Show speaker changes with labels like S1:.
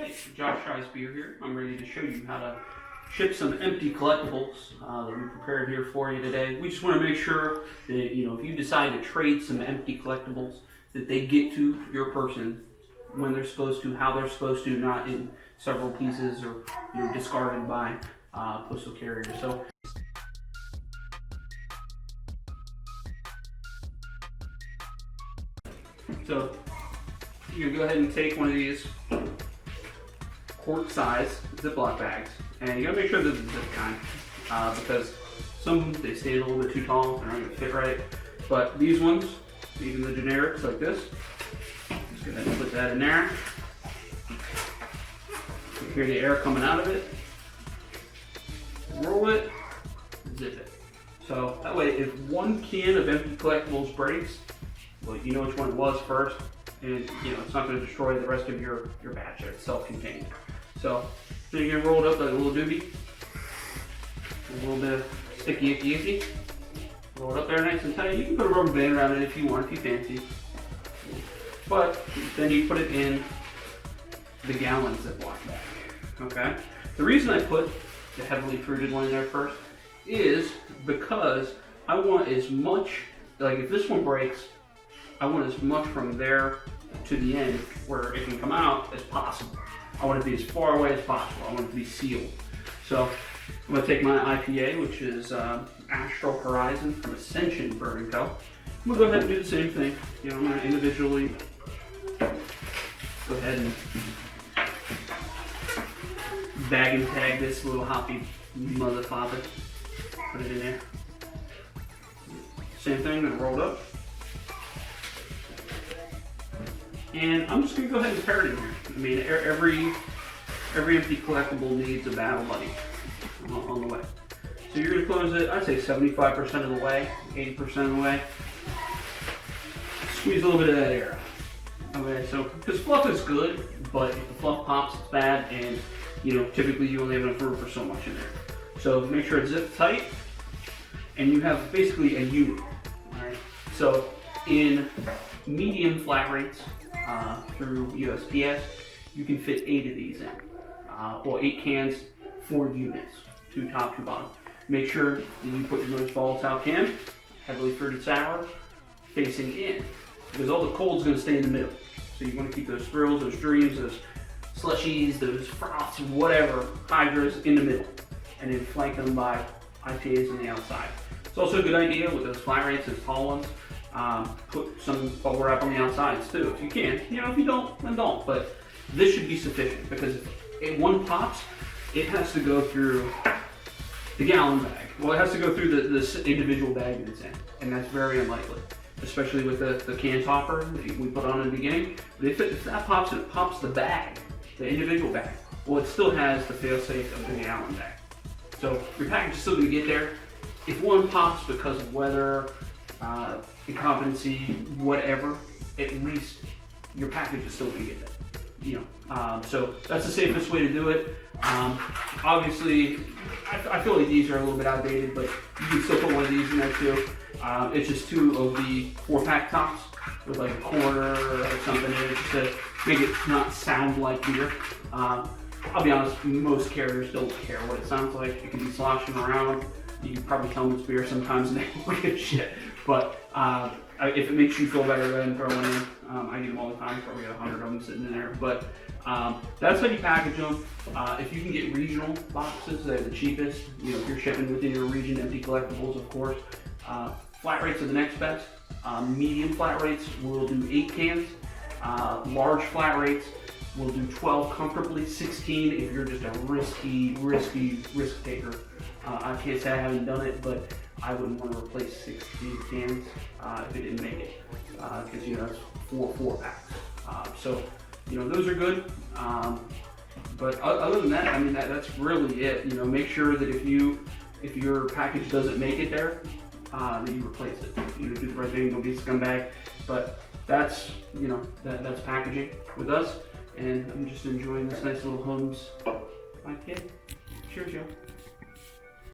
S1: Hey, Josh Beer here. I'm ready to show you how to ship some empty collectibles that we prepared here for you today. We just want to make sure that, if you decide to trade some empty collectibles, that they get to your person when they're supposed to, how they're supposed to, not in several pieces or discarded by postal carriers. So you're gonna go ahead and take one of these quart size Ziploc bags, and you gotta make sure that it's zip kind, because some they stay a little bit too tall, they're not gonna fit right. But these ones, even the generics like this, just go ahead and put that in there. You hear the air coming out of it. Roll it, zip it. So that way, if one can of empty collectibles breaks, well, you know which one it was first, and it's not going to destroy the rest of your batch. It's self-contained. So then you're going to roll it up like a little doobie, a little bit of sticky icky. Roll it up there nice and tight. You can put a rubber band around it if you want, if you fancy. But then you put it in the gallon Ziploc bag. Okay. The reason I put the heavily fruited one in there first is because I want as much, like if this one breaks, I want as much from there to the end where it can come out as possible. I want it to be as far away as possible. I want it to be sealed. So I'm going to take my IPA, which is Astral Horizon from Ascension Brewing Co. I'm going to go ahead and do the same thing. I'm going to individually go ahead and bag and tag this little hoppy motherfucker. Put it in there. Same thing, and roll it up. And I'm just going to go ahead and pair it in here. I mean, every empty collectible needs a battle buddy on the way. So you're going to close it, I'd say 75% of the way, 80% of the way. Squeeze a little bit of that air out. Okay, so, because fluff is good, but if the fluff pops, it's bad, and typically you only have enough room for so much in there. So make sure it's zipped tight, and you have basically a unit. Alright, so in medium flat rates, through USPS, you can fit 8 of these in. 8 cans, 4 units, 2 top, 2 bottom. Make sure that you put your most volatile can, heavily fruited sour, facing in, because all the cold's going to stay in the middle. So you want to keep those thrills, those dreams, those slushies, those froths, whatever, hydras in the middle, and then flank them by IPAs on the outside. It's also a good idea with those flat rates, those tall ones, put some bubble wrap on the outsides too, if you can. If you don't, then don't. But this should be sufficient, because if one pops, it has to go through the gallon bag. Well, it has to go through the individual bag that it's in, and that's very unlikely, especially with the can topper that we put on in the beginning. But if that pops and it pops the bag, the individual bag, well, it still has the fail-safe of the gallon bag. So your package is still going to get there. If one pops because of weather, incompetency, whatever, at least your package is still going to get there. So that's the safest way to do it. Obviously, I feel like these are a little bit outdated, but you can still put one of these in there too. It's just 2 of the 4-pack tops with like a quarter or something in it, just to make it not sound like beer. I'll be honest, most carriers don't care what it sounds like. It can be sloshing around. You can probably tell them it's beer sometimes and they don't give a shit. But if it makes you feel better, go ahead and throw one in. I get them all the time, probably got 100 of them sitting in there. But that's how you package them. If you can get regional boxes, they're the cheapest. If you're shipping within your region, empty collectibles, of course. Flat rates are the next best. Medium flat rates will do 8 cans. Large flat rates will do 12 comfortably, 16 if you're just a risky risk taker. I can't say I haven't done it, but I wouldn't want to replace 16 cans if it didn't make it, because that's 4 packs. So those are good. But other than that, I mean that's really it. Make sure that if your package doesn't make it there, that you replace it. Do the right thing. Don't be a scumbag. But that's that's packaging with us, and I'm just enjoying this nice little Holmes IPA. Cheers, y'all.